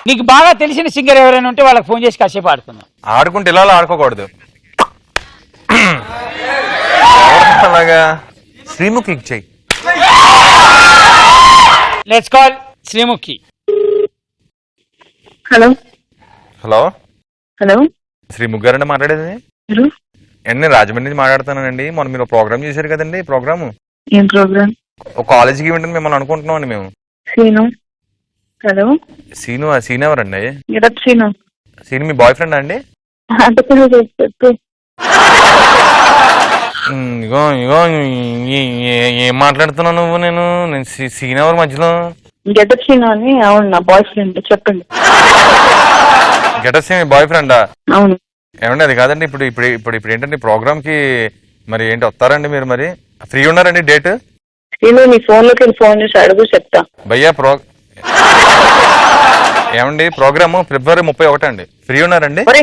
నీకు బాగా తెలిసిన సింగర్ ఎవరైనా ఉంటే వాళ్ళకి ఫోన్ చేసి కాసేపు ఆడుకుందాం. ఆడుకుంటే ఇలా ఆడుకోకూడదు. అలాగా శ్రీముఖి చెయ్యి. Let's call Sreemukhi. Hello hello hello Sreemukhi గారండి మాట్లాడేది? నేను రాజమండ్రి నుంచి మాట్లాడుతానండి. మొన్న మీరు ప్రోగ్రామ్ చేశారు కదండి. ప్రోగ్రామ్ ఏం ప్రోగ్రామ్? ఒక కాలేజీకి ఈవెంట్ మిమ్మల్ని అనుకుంటున్నాం అండి మేము. సీను. హలో సీను. సీను ఎవరండి? సీను. సీను మీ బాయ్ ఫ్రెండ్ అండి? ఇగో ఇగో ఏం మాట్లాడుతున్నావు నువ్వు? నేను సీన్ ఎవరు మధ్యలో? గెటప్ సీను అని. అవును, నా బాయ్ ఫ్రెండ్. చెప్పండి. గెటప్ సీన్ మీ బాయ్ ఫ్రెండా? అవును. ఏమండి అది కాదండి. ఇప్పుడు ఇప్పుడు ఇప్పుడు ఇప్పుడు ఏంటండి ప్రోగ్రామ్ కి మరి ఏంటి వస్తారండి మీరు? మరి ఫ్రీ ఉన్నారండి డేట్? నేను నీ ఫోన్ లోకి ఫోన్ చేసి అడుగు, చెప్తా. భయ్యా ఏమండి ప్రోగ్రాము ఫిబ్రవరి 31 అండి. ఫ్రీ ఉన్నారండి? ఒరే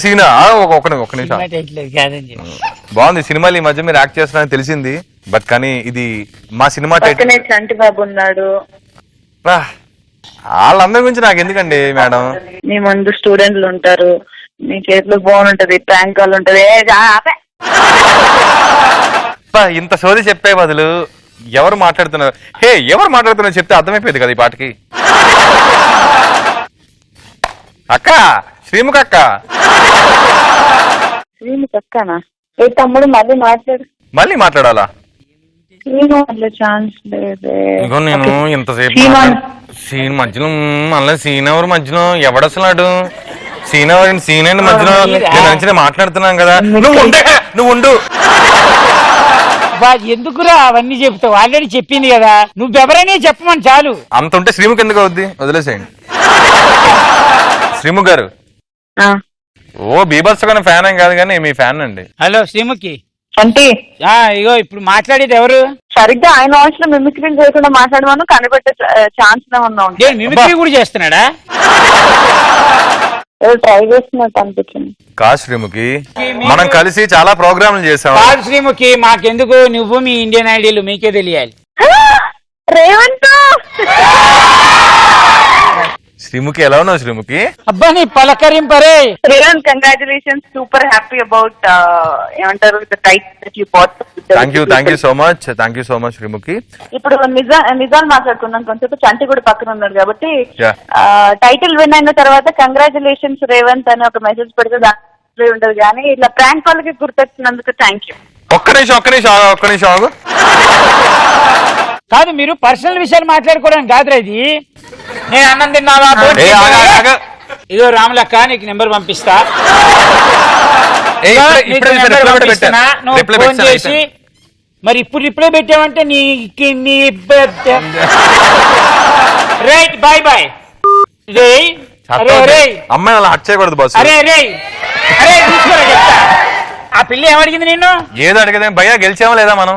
సీనా ఒక నిమిషం. బాగుంది సినిమాలు ఈ మధ్య మీరు యాక్ట్ చేస్తున్నారని తెలిసింది. బట్ కానీ ఇది మా సినిమా టైటిల్. చంటి బాబు ఉన్నాడు. వాళ్ళందరి గురించి నాకు ఎందుకండి మేడం? మీ ముందు స్టూడెంట్లు ఉంటారు, మీ చేతిలో ఫోన్ ఉంటది, ప్రాంక్ కాల్ ఉంటది. ఇంత సోది చెప్పే బదులు ఎవరు మాట్లాడుతున్నారు, హే ఎవరు మాట్లాడుతున్నారు చెప్తే అర్థమైపోయింది కదా ఈ పాటకి. అక్క శ్రీముఖి అక్క. శ్రీముఖి అక్కనా? ఏ తమ్ముడు మళ్ళీ మాట్లాడాలా? ఛాన్స్ లేదే. ఇగో నేను ఇంతసేపు సీన్ మధ్యలో మళ్ళీ సీన్ ఎవరు మధ్యలో? ఎవడసలాడు సీన్ ఎవరు? సీన్ అండి మధ్యలో. నేను మాట్లాడుతున్నాను కదా. నువ్వు ఉండు. ఎందుకురా అవన్నీ చెప్తావు? ఆల్రెడీ చెప్పింది కదా. నువ్వెవరైనా చెప్పమని చాలు. అంత ఉంటే శ్రీముఖి ఎందుకు అవుద్ది? వదిలేసేయండి. శ్రీముఖి గారు ఓ బీభత్స గానే ఫ్యాన్ ఏం కాదు కానీ మీ ఫ్యాన్ అండి. హలో శ్రీముఖి. అంటే ఇగో ఇప్పుడు మాట్లాడేది ఎవరు? సరిగ్గా ఆయన వాయిస్ లో మిమిక్రీ చేయకుండా మాట్లాడమను, కనిపెట్టే ఛాన్స్ మిమిక్రీ కూడా చేస్తున్నాడా? ట్రై చేస్తున్నట్టు అనిపించింది. కాదు శ్రీముఖి, మనం కలిసి చాలా ప్రోగ్రాంలు చేసాం. కాదు శ్రీముఖి, మాకెందుకు? నువ్వు మీ ఇండియన్ ఐడల్ మీకే తెలియాలి. రేవంత్. శ్రీముఖి ఎలా ఉన్నావు శ్రీముఖి? అబ్బా నీ పలకరింపరే. Revanth, congratulations. Super happy about ఏమంటారు టైటిల్ యు బాట్. Thank you so much Sreemukhi. ఇప్పుడు నిజాలు మాట్లాడుకున్నాం కొంచెం. చంటి కూడా పక్కన ఉన్నాడు కాబట్టి టైటిల్ విన్ అయిన తర్వాత కంగ్రాచులేషన్స్ రేవంత్ అని ఒక మెసేజ్ పెడితే దాంట్లో ఉండదు. కానీ ఇట్లా ప్రాంక్ వాళ్ళకి గుర్తొచ్చినందుకు థ్యాంక్ యూ. ఒక్క నిమిషం ఆగు. కాదు, మీరు పర్సనల్ విషయాలు మాట్లాడుకోవడానికి కాదురా ఇది. నేను అన్నం తిన్నావా? ఇదో రాములక్క, నీకు నెంబర్ పంపిస్తా. నువ్వు ఫోన్ చేసి మరి ఇప్పుడు రిప్లై పెట్టావంటే నీ రైట్. Bye bye. అమ్మాయి అలా హట్ చేయకూడదు బాస్. అరే చూసుకోరా చెప్తా. ఆ పిల్ల ఏమడిగింది నిన్ను? ఏదో అడిగేదే భయ్యా, గెలిచామా లేదా మనం?